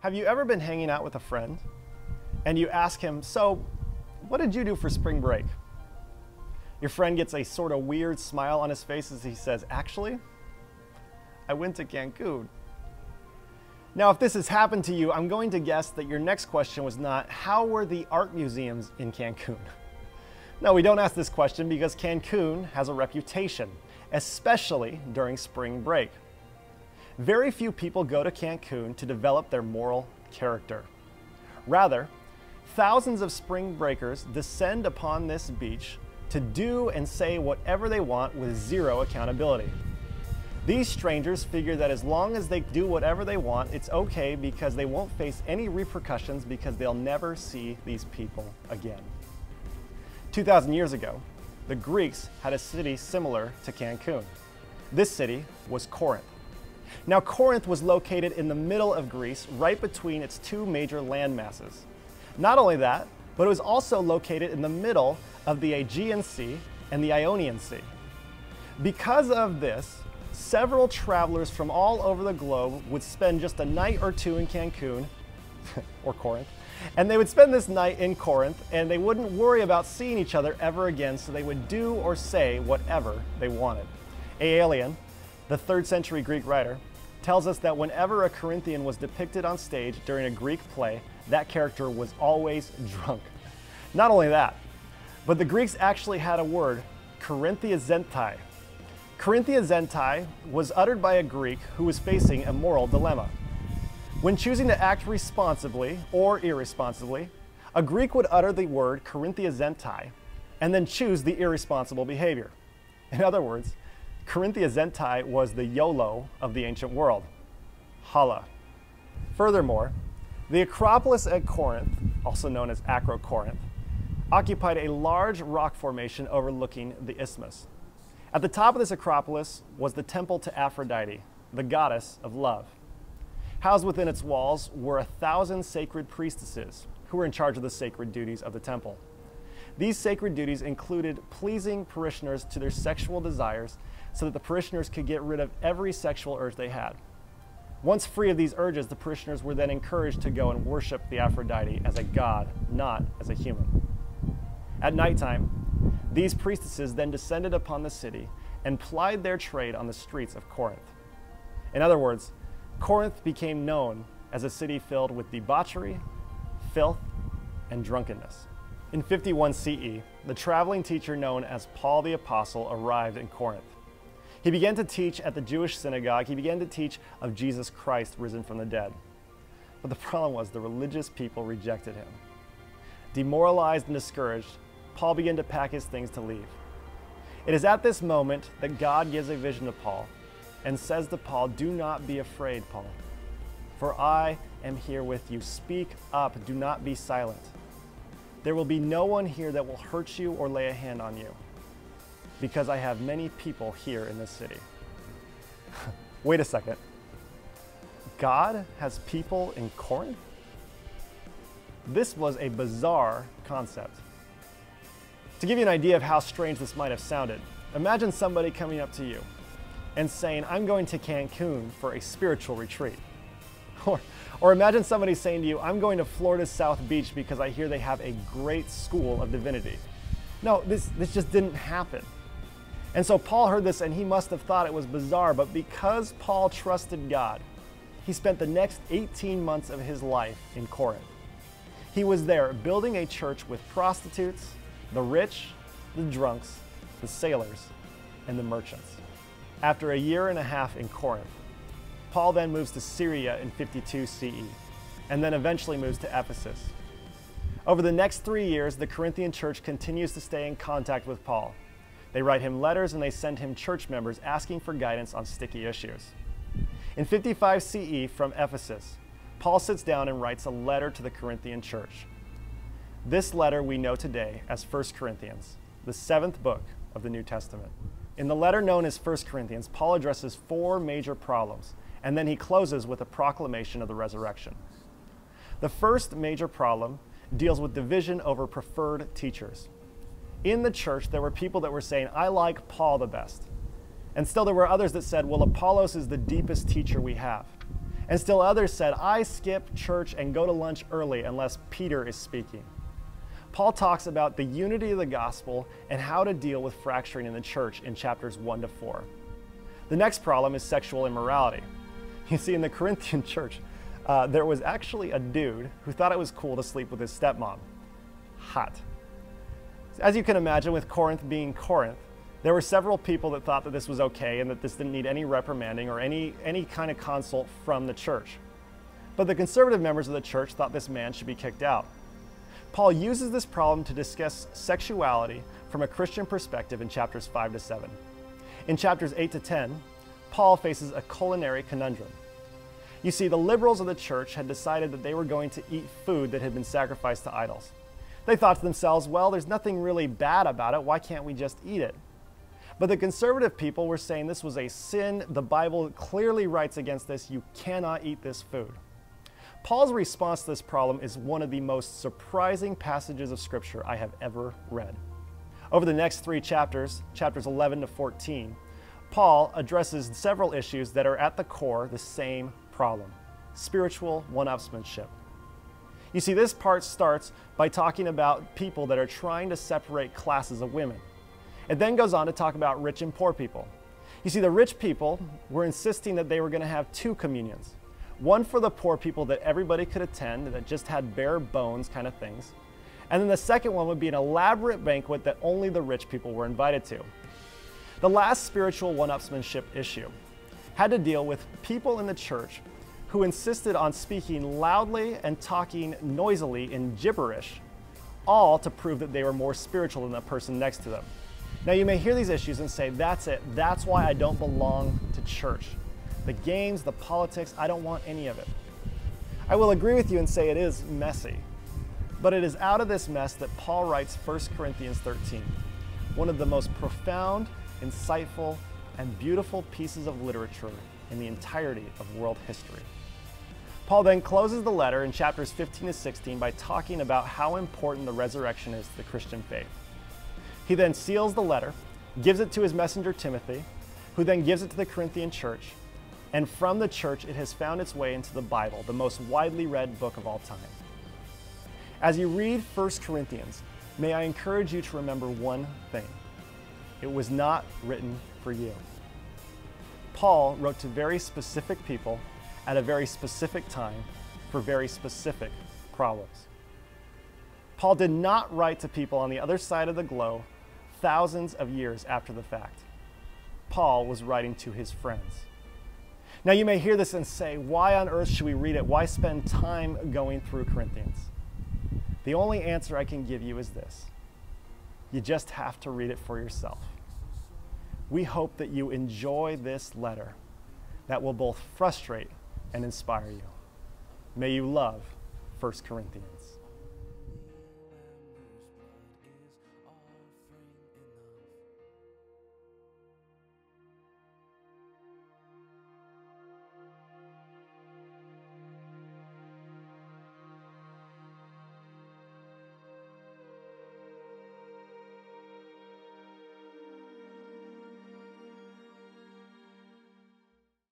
Have you ever been hanging out with a friend and you ask him, so what did you do for spring break? Your friend gets a sort of weird smile on his face as he says, actually, I went to Cancun. Now, if this has happened to you, I'm going to guess that your next question was not, how were the art museums in Cancun? No, we don't ask this question because Cancun has a reputation, especially during spring break. Very few people go to Cancun to develop their moral character. Rather, thousands of spring breakers descend upon this beach to do and say whatever they want with zero accountability. These strangers figure that as long as they do whatever they want, it's okay because they won't face any repercussions because they'll never see these people again. 2,000 years ago, the Greeks had a city similar to Cancun. This city was Corinth. Now, Corinth was located in the middle of Greece, right between its two major land masses. Not only that, but it was also located in the middle of the Aegean Sea and the Ionian Sea. Because of this, several travelers from all over the globe would spend just a night or two in Cancun, or Corinth, and they would spend this night in Corinth, and they wouldn't worry about seeing each other ever again, so they would do or say whatever they wanted. Aelian, the 3rd century Greek writer, tells us that whenever a Corinthian was depicted on stage during a Greek play, that character was always drunk. Not only that, but the Greeks actually had a word, Corinthiazentai. Corinthiazentai was uttered by a Greek who was facing a moral dilemma. When choosing to act responsibly or irresponsibly, a Greek would utter the word Corinthiazentai and then choose the irresponsible behavior. In other words, Corinthiazentai was the YOLO of the ancient world. Holla. Furthermore, the Acropolis at Corinth, also known as Acrocorinth, occupied a large rock formation overlooking the isthmus. At the top of this Acropolis was the temple to Aphrodite, the goddess of love. Housed within its walls were 1,000 sacred priestesses who were in charge of the sacred duties of the temple. These sacred duties included pleasing parishioners to their sexual desires so that the parishioners could get rid of every sexual urge they had. Once free of these urges, the parishioners were then encouraged to go and worship the Aphrodite as a god, not as a human. At nighttime, these priestesses then descended upon the city and plied their trade on the streets of Corinth. In other words, Corinth became known as a city filled with debauchery, filth, and drunkenness. In 51 CE, the traveling teacher known as Paul the Apostle arrived in Corinth. He began to teach at the Jewish synagogue. He began to teach of Jesus Christ risen from the dead. But the problem was the religious people rejected him. Demoralized and discouraged, Paul began to pack his things to leave. It is at this moment that God gives a vision to Paul and says to Paul, "Do not be afraid, Paul, for I am here with you. Speak up, do not be silent. There will be no one here that will hurt you or lay a hand on you, because I have many people here in this city." Wait a second. God has people in Corinth? This was a bizarre concept. To give you an idea of how strange this might have sounded, imagine somebody coming up to you and saying, "I'm going to Cancun for a spiritual retreat." Or imagine somebody saying to you, "I'm going to Florida's South Beach because I hear they have a great school of divinity." No, this just didn't happen. And so Paul heard this and he must have thought it was bizarre, but because Paul trusted God, he spent the next 18 months of his life in Corinth. He was there building a church with prostitutes, the rich, the drunks, the sailors, and the merchants. After a year and a half in Corinth, Paul then moves to Syria in 52 CE, and then eventually moves to Ephesus. Over the next 3 years, the Corinthian church continues to stay in contact with Paul. They write him letters and they send him church members asking for guidance on sticky issues. In 55 CE from Ephesus, Paul sits down and writes a letter to the Corinthian church. This letter we know today as 1 Corinthians, the 7th book of the New Testament. In the letter known as 1 Corinthians, Paul addresses 4 major problems, and then he closes with a proclamation of the resurrection. The first major problem deals with division over preferred teachers. In the church, there were people that were saying, "I like Paul the best." And still there were others that said, "Well, Apollos is the deepest teacher we have." And still others said, I skip church and go to lunch early unless Peter is speaking. Paul talks about the unity of the gospel and how to deal with fracturing in the church in chapters 1 to 4. The next problem is sexual immorality. You see, in the Corinthian church, there was actually a dude who thought it was cool to sleep with his stepmom. Hot. As you can imagine, with Corinth being Corinth, there were several people that thought that this was okay and that this didn't need any reprimanding or any kind of consult from the church. But the conservative members of the church thought this man should be kicked out. Paul uses this problem to discuss sexuality from a Christian perspective in chapters 5 to 7. In chapters 8 to 10, Paul faces a culinary conundrum. You see, the liberals of the church had decided that they were going to eat food that had been sacrificed to idols. They thought to themselves, well, there's nothing really bad about it. Why can't we just eat it? But the conservative people were saying this was a sin. The Bible clearly writes against this. You cannot eat this food. Paul's response to this problem is one of the most surprising passages of Scripture I have ever read. Over the next 3 chapters, chapters 11 to 14, Paul addresses several issues that are at the core the same problem: spiritual one-upsmanship. You see, this part starts by talking about people that are trying to separate classes of women. It then goes on to talk about rich and poor people. You see, the rich people were insisting that they were going to have 2 communions. One for the poor people that everybody could attend, that just had bare bones kind of things. And then the second one would be an elaborate banquet that only the rich people were invited to. The last spiritual one-upsmanship issue had to deal with people in the church who insisted on speaking loudly and talking noisily in gibberish, all to prove that they were more spiritual than the person next to them. Now you may hear these issues and say, that's it, that's why I don't belong to church. The games, the politics, I don't want any of it. I will agree with you and say it is messy, but it is out of this mess that Paul writes 1 Corinthians 13, one of the most profound, insightful, and beautiful pieces of literature in the entirety of world history. Paul then closes the letter in chapters 15 to 16 by talking about how important the resurrection is to the Christian faith. He then seals the letter, gives it to his messenger Timothy, who then gives it to the Corinthian church, and from the church it has found its way into the Bible, the most widely read book of all time. As you read 1 Corinthians, may I encourage you to remember one thing: it was not written for you. Paul wrote to very specific people at a very specific time for very specific problems. Paul did not write to people on the other side of the globe thousands of years after the fact. Paul was writing to his friends. Now you may hear this and say, why on earth should we read it? Why spend time going through Corinthians? The only answer I can give you is this: you just have to read it for yourself. We hope that you enjoy this letter that will both frustrate and inspire you. May you love 1 Corinthians.